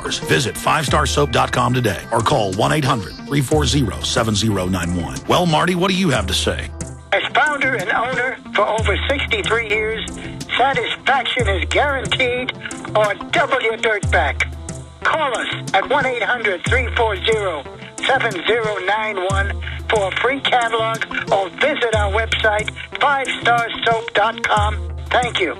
Visit 5starsoap.com today or call 1-800-340-7091. Well, Marty, what do you have to say? As founder and owner for over 63 years, satisfaction is guaranteed or double your dirt back. Call us at 1-800-340-7091 for a free catalog or visit our website, 5starsoap.com. Thank you.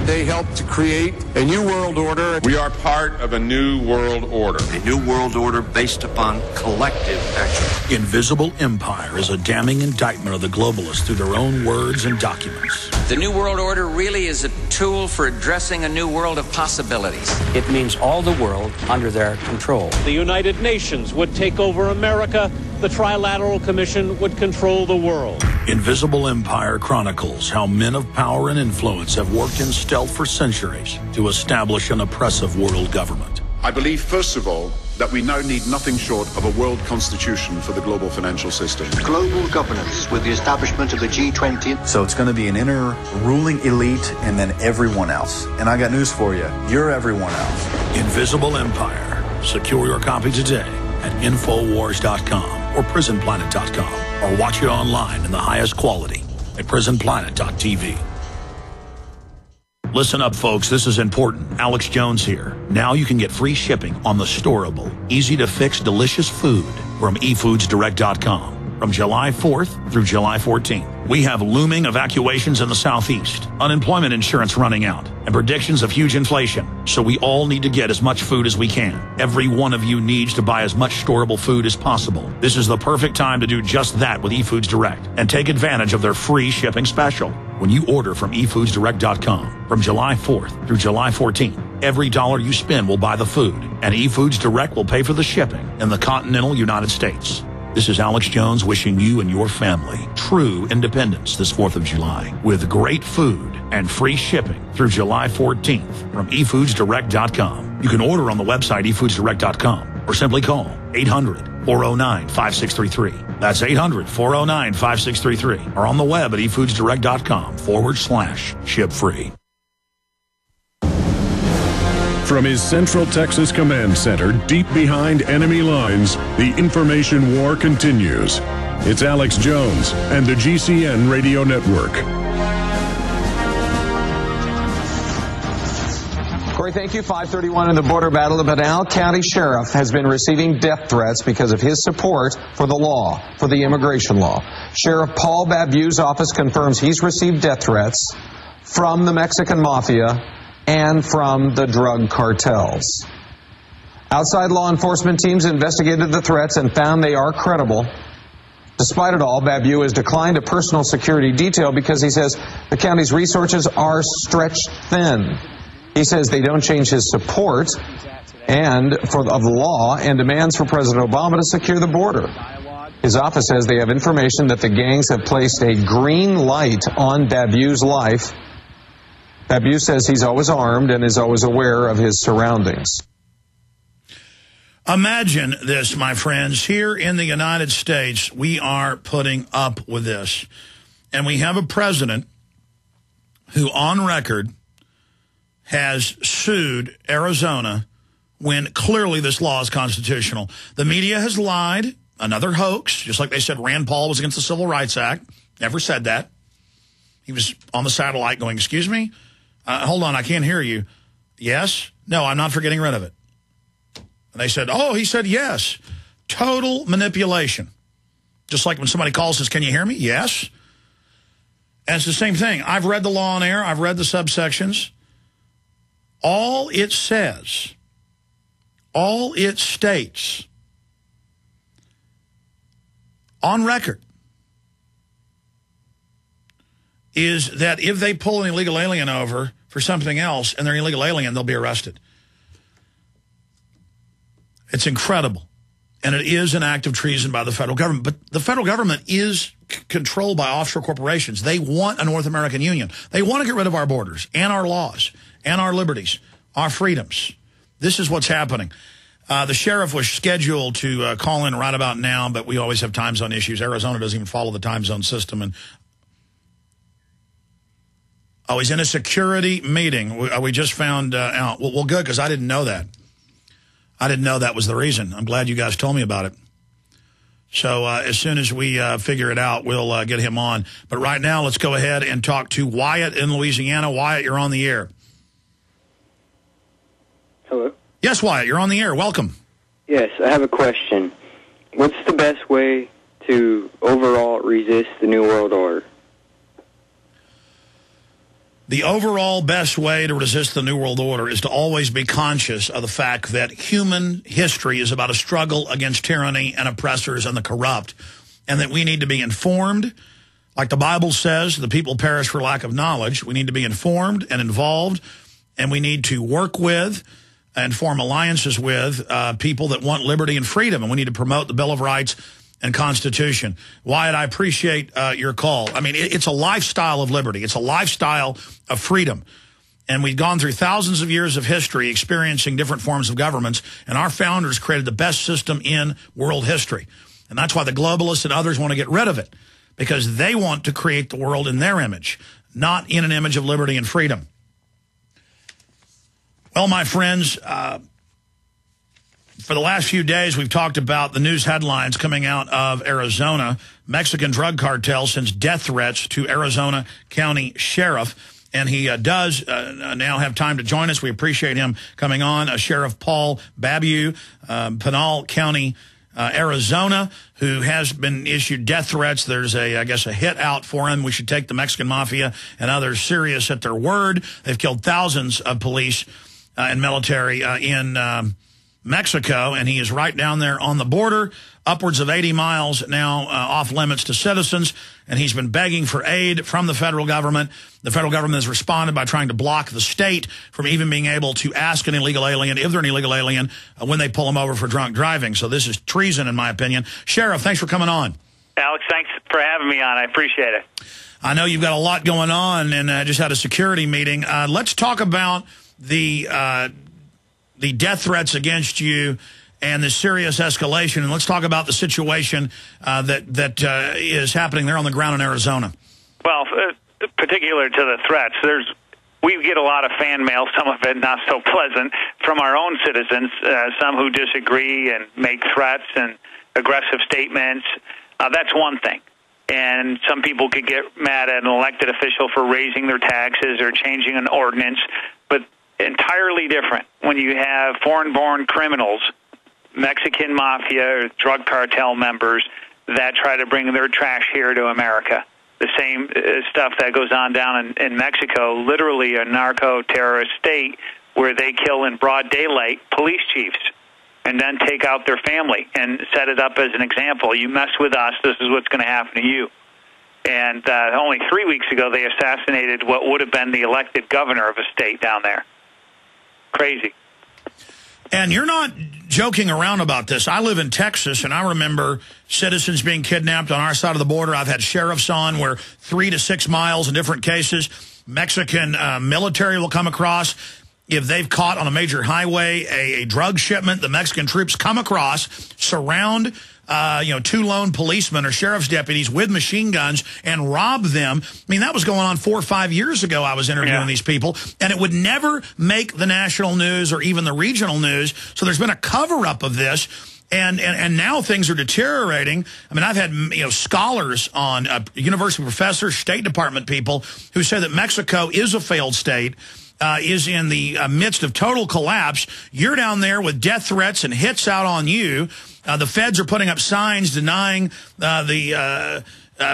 They helped to create a new world order. We are part of a new world order. A new world order based upon collective action. Invisible Empire is a damning indictment of the globalists through their own words and documents. The New World Order really is a tool for addressing a new world of possibilities. It means all the world under their control. The United Nations would take over America. The Trilateral Commission would control the world. Invisible Empire chronicles how men of power and influence have worked in stealth for centuries to establish an oppressive world government. I believe, first of all, that we now need nothing short of a world constitution for the global financial system. Global governance with the establishment of the G20. So it's going to be an inner ruling elite and then everyone else. And I got news for you. You're everyone else. Invisible Empire. Secure your copy today at Infowars.com or PrisonPlanet.com or watch it online in the highest quality at PrisonPlanet.tv. Listen up, folks. This is important. Alex Jones here. Now you can get free shipping on the storable, easy-to-fix, delicious food from eFoodsDirect.com from July 4th through July 14th. We have looming evacuations in the Southeast, unemployment insurance running out, and predictions of huge inflation. So we all need to get as much food as we can. Every one of you needs to buy as much storable food as possible. This is the perfect time to do just that with eFoods Direct and take advantage of their free shipping special. When you order from eFoodsDirect.com from July 4th through July 14th, every dollar you spend will buy the food, and eFoods Direct will pay for the shipping in the continental United States. This is Alex Jones wishing you and your family true independence this 4th of July with great food and free shipping through July 14th from eFoodsDirect.com. You can order on the website eFoodsDirect.com or simply call 800-409-5633. That's 800-409-5633 or on the web at eFoodsDirect.com/ship free. From his Central Texas Command Center, deep behind enemy lines, the information war continues. It's Alex Jones and the GCN Radio Network. Corey, thank you. 5:31 in the border battle. The Pinal County Sheriff has been receiving death threats because of his support for the law, for the immigration law. Sheriff Paul Babeu's office confirms he's received death threats from the Mexican mafia and from the drug cartels. Outside law enforcement teams investigated the threats and found they are credible. Despite it all, Babeu has declined a personal security detail because he says the county's resources are stretched thin. He says they don't change his support of the law and demands for President Obama to secure the border. His office says they have information that the gangs have placed a green light on Babeu's life. Babeu says he's always armed and is always aware of his surroundings. Imagine this, my friends. Here in the United States, we are putting up with this. And we have a president who, on record, has sued Arizona when clearly this law is constitutional. The media has lied. Another hoax, just like they said Rand Paul was against the Civil Rights Act. Never said that. He was on the satellite going, excuse me? Hold on, I can't hear you. Yes? No, I'm not for getting rid of it. And they said, oh, he said yes. Total manipulation. Just like when somebody calls and says, can you hear me? Yes. And it's the same thing. I've read the law on air. I've read the subsections. All it says, all it states, on record, is that if they pull an illegal alien over for something else and they're an illegal alien, they'll be arrested. It's incredible. And it is an act of treason by the federal government. But the federal government is controlled by offshore corporations. They want a North American Union. They want to get rid of our borders and our laws and our liberties, our freedoms. This is what's happening. The sheriff was scheduled to call in right about now, but we always have time zone issues. Arizona doesn't even follow the time zone system. And oh, he's in a security meeting. We just found out. Well, good, because I didn't know that. I didn't know that was the reason. I'm glad you guys told me about it. So as soon as we figure it out, we'll get him on. But right now, let's go ahead and talk to Wyatt in Louisiana. Wyatt, you're on the air. Hello? Yes, Wyatt, you're on the air. Welcome. Yes, I have a question. What's the best way to overall resist the New World Order? The overall best way to resist the New World Order is to always be conscious of the fact that human history is about a struggle against tyranny and oppressors and the corrupt, and that we need to be informed. Like the Bible says, the people perish for lack of knowledge. We need to be informed and involved, and we need to work with and form alliances with people that want liberty and freedom, and we need to promote the Bill of Rights and Constitution. Wyatt, I appreciate your call. I mean, it's a lifestyle of liberty. It's a lifestyle of freedom. And we've gone through thousands of years of history experiencing different forms of governments, and our founders created the best system in world history. And that's why the globalists and others want to get rid of it, because they want to create the world in their image, not in an image of liberty and freedom. Well, my friends, for the last few days, we've talked about the news headlines coming out of Arizona. Mexican drug cartel sends death threats to Arizona County Sheriff, and he does now have time to join us. We appreciate him coming on. Sheriff Paul Babeu, Pinal County, Arizona, who has been issued death threats. There's I guess, a hit out for him. We should take the Mexican mafia and others serious at their word. They've killed thousands of police and military in Mexico, and he is right down there on the border, upwards of 80 miles now off limits to citizens, and he's been begging for aid from the federal government. The federal government has responded by trying to block the state from even being able to ask an illegal alien, if they're an illegal alien, when they pull them over for drunk driving. So this is treason, in my opinion. Sheriff, thanks for coming on. Alex, thanks for having me on. I appreciate it. I know you've got a lot going on, and just had a security meeting. Let's talk about the death threats against you and the serious escalation. And let's talk about the situation that is happening there on the ground in Arizona. Well, particular to the threats, we get a lot of fan mail, some of it not so pleasant, from our own citizens, some who disagree and make threats and aggressive statements. That's one thing. And some people could get mad at an elected official for raising their taxes or changing an ordinance, but entirely different when you have foreign-born criminals, Mexican mafia or drug cartel members that try to bring their trash here to America. The same stuff that goes on down in Mexico, literally a narco-terrorist state where they kill in broad daylight police chiefs and then take out their family and set it up as an example. You mess with us, this is what's going to happen to you. And only 3 weeks ago, they assassinated what would have been the elected governor of a state down there. Crazy. And you're not joking around about this. I live in Texas, and I remember citizens being kidnapped on our side of the border. I've had sheriffs on where 3 to 6 miles in different cases, Mexican military will come across. If they've caught on a major highway a drug shipment, the Mexican troops come across, surround 2 lone policemen or sheriff's deputies with machine guns and rob them. I mean, that was going on 4 or 5 years ago. I was interviewing these people, and it would never make the national news or even the regional news. So there's been a cover-up of this, and now things are deteriorating. I mean, I've had scholars on, university professors, State Department people who say that Mexico is a failed state. Is in the midst of total collapse. You're down there with death threats and hits out on you. The feds are putting up signs denying the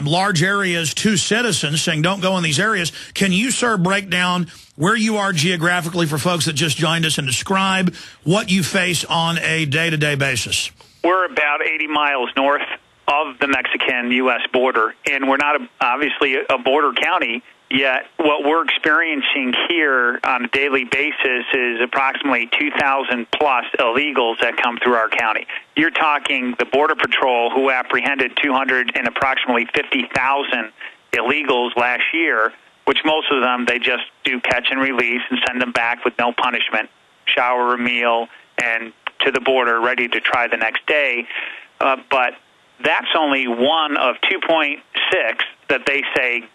large areas to citizens, saying don't go in these areas. Can you, sir, break down where you are geographically for folks that just joined us and describe what you face on a day-to-day basis? We're about 80 miles north of the Mexican-U.S. border, and we're not obviously a border county. Yet what we're experiencing here on a daily basis is approximately 2,000-plus illegals that come through our county. You're talking the Border Patrol, who apprehended 250,000 illegals last year, which most of them they just do catch and release and send them back with no punishment, shower, a meal, and to the border, ready to try the next day. But that's only one of 2.6 that they say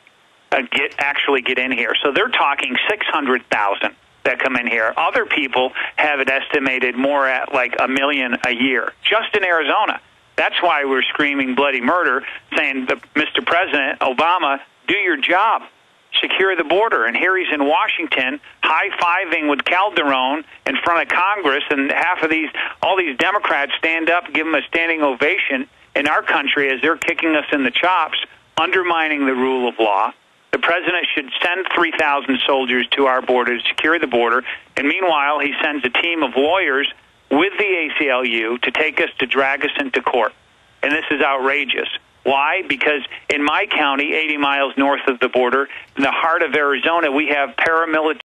actually get in here. So they're talking 600,000 that come in here. Other people have it estimated more at like 1 million a year, just in Arizona. That's why we're screaming bloody murder, saying, Mr. President Obama, do your job. Secure the border. And here he's in Washington high-fiving with Calderon in front of Congress, and all these Democrats stand up, give him a standing ovation in our country as they're kicking us in the chops, undermining the rule of law. The president should send 3,000 soldiers to our border to secure the border, and meanwhile he sends a team of lawyers with the ACLU to take us to drag us into court. And this is outrageous. Why? Because in my county, 80 miles north of the border, in the heart of Arizona, we have paramilitary